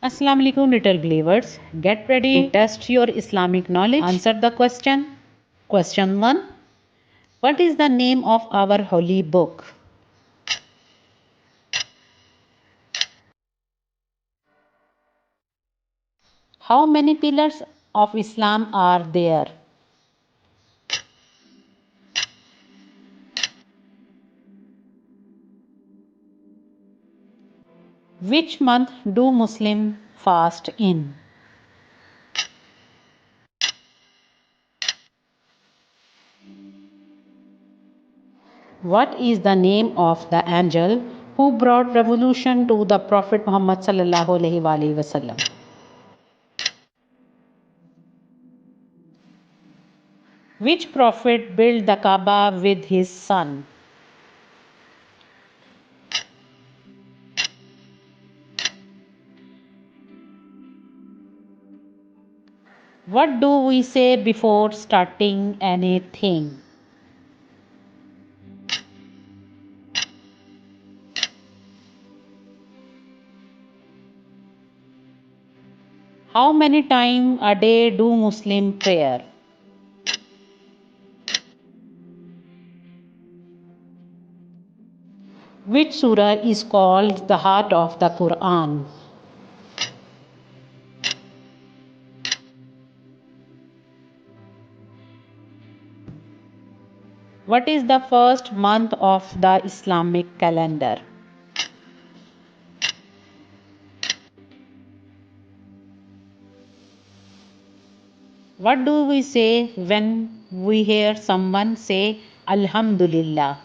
Assalamu alaikum little believers. Get ready to test your Islamic knowledge. Answer the question. Question 1. What is the name of our holy book? How many pillars of Islam are there? Which month do Muslims fast in? What is the name of the angel who brought revolution to the Prophet Muhammad sallallahu alaihi wasallam? Which prophet built the Kaaba with his son? What do we say before starting anything? How many times a day do Muslim prayer? Which surah is called the heart of the Quran? What is the first month of the Islamic calendar? What do we say when we hear someone say Alhamdulillah?